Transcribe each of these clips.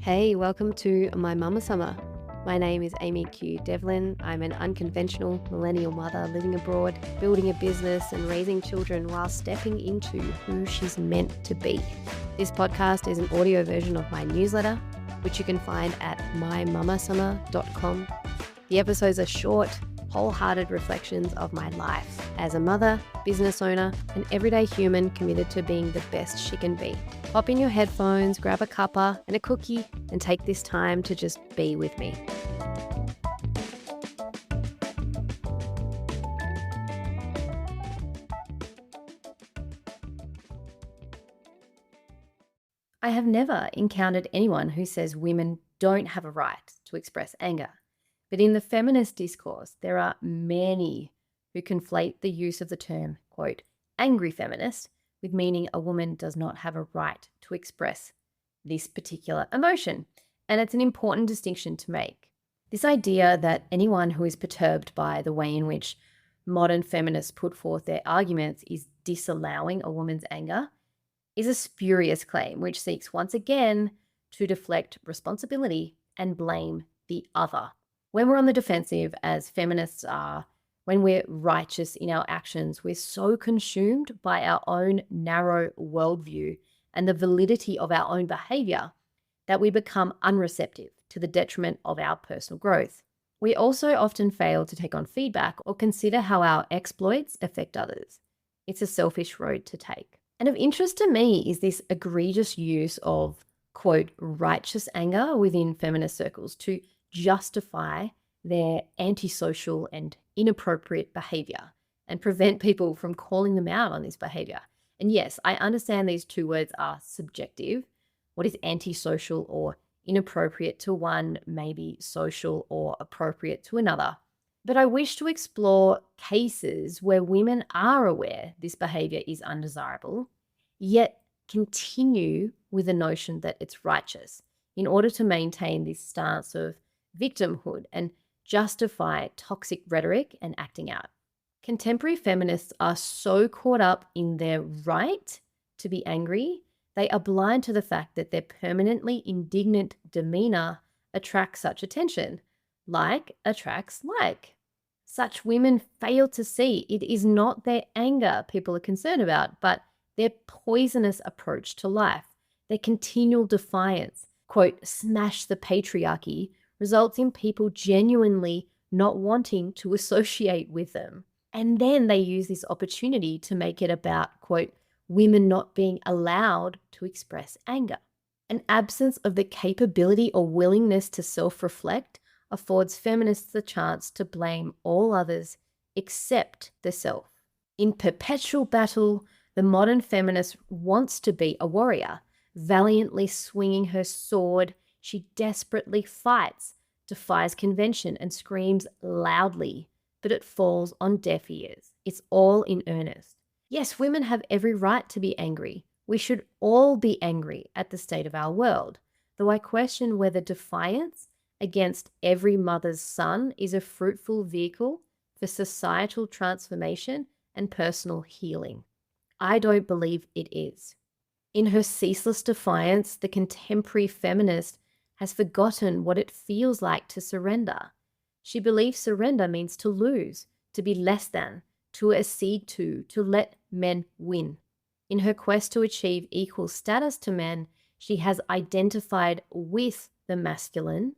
Hey, welcome to My Mama Summer. My name is Aimee Devlin. I'm an unconventional millennial mother living abroad, building a business and raising children while stepping into who she's meant to be. This podcast is an audio version of my newsletter, which you can find at mymamasummer.com. The episodes are short, wholehearted reflections of my life as a mother, business owner, and everyday human committed to being the best she can be. Pop in your headphones, grab a cuppa and a cookie, and take this time to just be with me. I have never encountered anyone who says women don't have a right to express anger. But in the feminist discourse, there are many who conflate the use of the term, quote, angry feminist, with meaning a woman does not have a right to express this particular emotion. And it's an important distinction to make. This idea that anyone who is perturbed by the way in which modern feminists put forth their arguments is disallowing a woman's anger is a spurious claim which seeks once again to deflect responsibility and blame the other. When we're on the defensive, as feminists are, when we're righteous in our actions, we're so consumed by our own narrow worldview and the validity of our own behavior that we become unreceptive to the detriment of our personal growth. We also often fail to take on feedback or consider how our exploits affect others. It's a selfish road to take. And of interest to me is this egregious use of, quote, righteous anger within feminist circles to justify their antisocial and inappropriate behavior and prevent people from calling them out on this behavior. And yes, I understand these two words are subjective. What is antisocial or inappropriate to one may be social or appropriate to another. But I wish to explore cases where women are aware this behavior is undesirable, yet continue with the notion that it's righteous in order to maintain this stance of victimhood and justify toxic rhetoric and acting out. Contemporary feminists are so caught up in their right to be angry, they are blind to the fact that their permanently indignant demeanor attracts such attention. Like attracts like. Such women fail to see it is not their anger people are concerned about, but their poisonous approach to life, their continual defiance, quote, smash the patriarchy, results in people genuinely not wanting to associate with them. And then they use this opportunity to make it about, quote, women not being allowed to express anger. An absence of the capability or willingness to self-reflect affords feminists the chance to blame all others except the self. In perpetual battle, the modern feminist wants to be a warrior, valiantly swinging her sword. She desperately fights, defies convention, and screams loudly, but it falls on deaf ears. It's all in earnest. Yes, women have every right to be angry. We should all be angry at the state of our world, though I question whether defiance against every mother's son is a fruitful vehicle for societal transformation and personal healing. I don't believe it is. In her ceaseless defiance, the contemporary feminist has forgotten what it feels like to surrender. She believes surrender means to lose, to be less than, to accede to let men win. In her quest to achieve equal status to men, she has identified with the masculine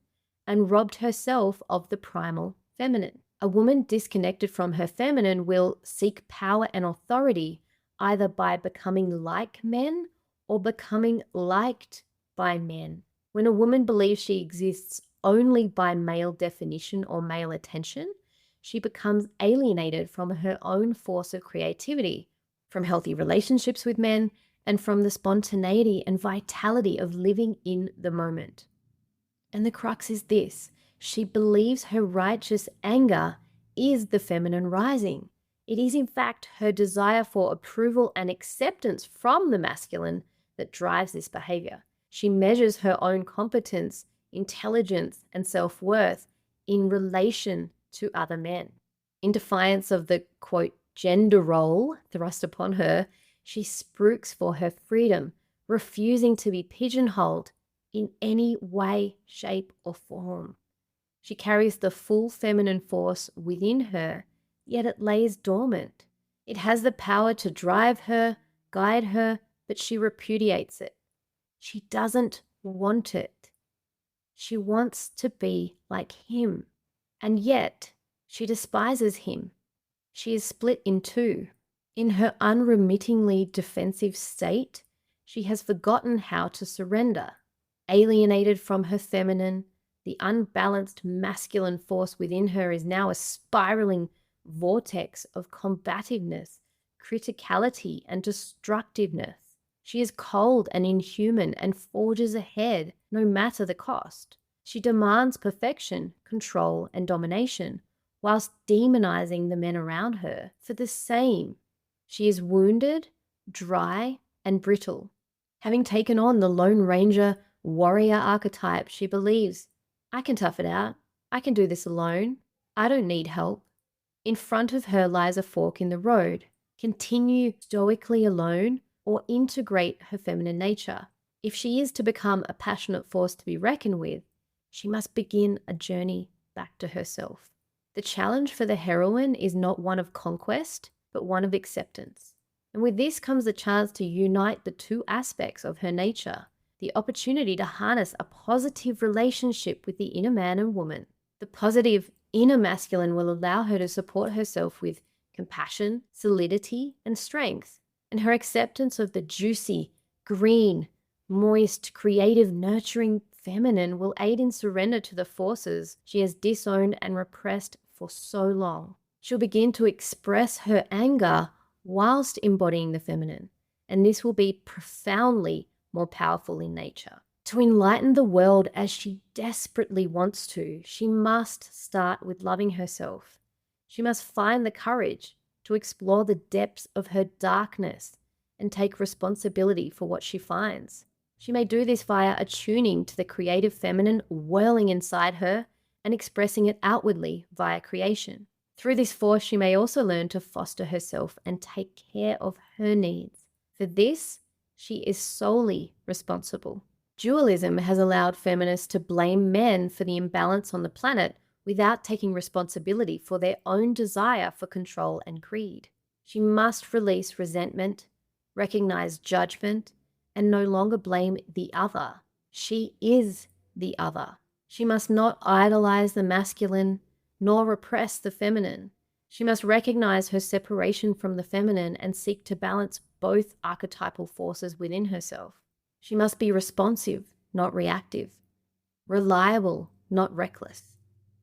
and robbed herself of the primal feminine. A woman disconnected from her feminine will seek power and authority either by becoming like men or becoming liked by men. When a woman believes she exists only by male definition or male attention, she becomes alienated from her own force of creativity, from healthy relationships with men, and from the spontaneity and vitality of living in the moment. And the crux is this: she believes her righteous anger is the feminine rising. It is in fact her desire for approval and acceptance from the masculine that drives this behavior. She measures her own competence, intelligence, and self-worth in relation to other men. In defiance of the, quote, gender role thrust upon her, she spruiks for her freedom, refusing to be pigeonholed in any way, shape, or form. She carries the full feminine force within her, yet it lays dormant. It has the power to drive her, guide her, but she repudiates it. She doesn't want it. She wants to be like him, and yet she despises him. She is split in two. In her unremittingly defensive state, she has forgotten how to surrender. Alienated from her feminine, the unbalanced masculine force within her is now a spiraling vortex of combativeness, criticality, and destructiveness. She is cold and inhuman and forges ahead no matter the cost. She demands perfection, control, and domination, whilst demonizing the men around her for the same. She is wounded, dry, and brittle. Having taken on the Lone Ranger warrior archetype, she believes, I can tough it out. I can do this alone. I don't need help. In front of her lies a fork in the road. Continue stoically alone or integrate her feminine nature. If she is to become a passionate force to be reckoned with, she must begin a journey back to herself. The challenge for the heroine is not one of conquest, but one of acceptance. And with this comes the chance to unite the two aspects of her nature, the opportunity to harness a positive relationship with the inner man and woman. The positive inner masculine will allow her to support herself with compassion, solidity, and strength. And her acceptance of the juicy, green, moist, creative, nurturing feminine will aid in surrender to the forces she has disowned and repressed for so long. She'll begin to express her anger whilst embodying the feminine, and this will be profoundly more powerful in nature. To enlighten the world as she desperately wants to, she must start with loving herself. She must find the courage to explore the depths of her darkness and take responsibility for what she finds. She may do this via attuning to the creative feminine whirling inside her and expressing it outwardly via creation. Through this force, she may also learn to foster herself and take care of her needs. For this, she is solely responsible. Dualism has allowed feminists to blame men for the imbalance on the planet without taking responsibility for their own desire for control and greed. She must release resentment, recognize judgment, and no longer blame the other. She is the other. She must not idolize the masculine nor repress the feminine. She must recognize her separation from the feminine and seek to balance both archetypal forces within herself. She must be responsive, not reactive, reliable, not reckless.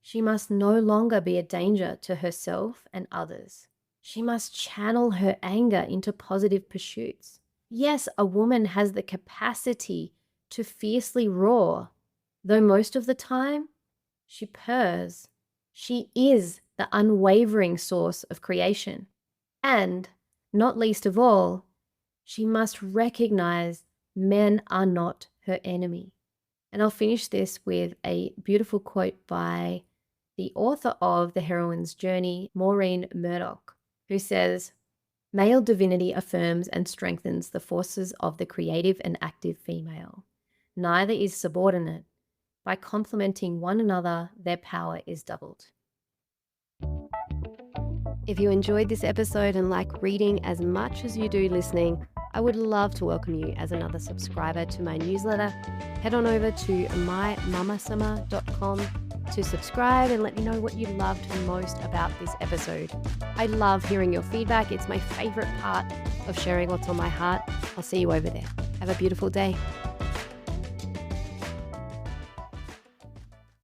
She must no longer be a danger to herself and others. She must channel her anger into positive pursuits. Yes, a woman has the capacity to fiercely roar, though most of the time she purrs. She is the unwavering source of creation. And, not least of all, she must recognize men are not her enemy. And I'll finish this with a beautiful quote by the author of The Heroine's Journey, Maureen Murdoch, who says, "Male divinity affirms and strengthens the forces of the creative and active female. Neither is subordinate. By complementing one another, their power is doubled." If you enjoyed this episode and like reading as much as you do listening, I would love to welcome you as another subscriber to my newsletter. Head on over to mymamasummer.com to subscribe and let me know what you loved most about this episode. I love hearing your feedback. It's my favorite part of sharing what's on my heart. I'll see you over there. Have a beautiful day.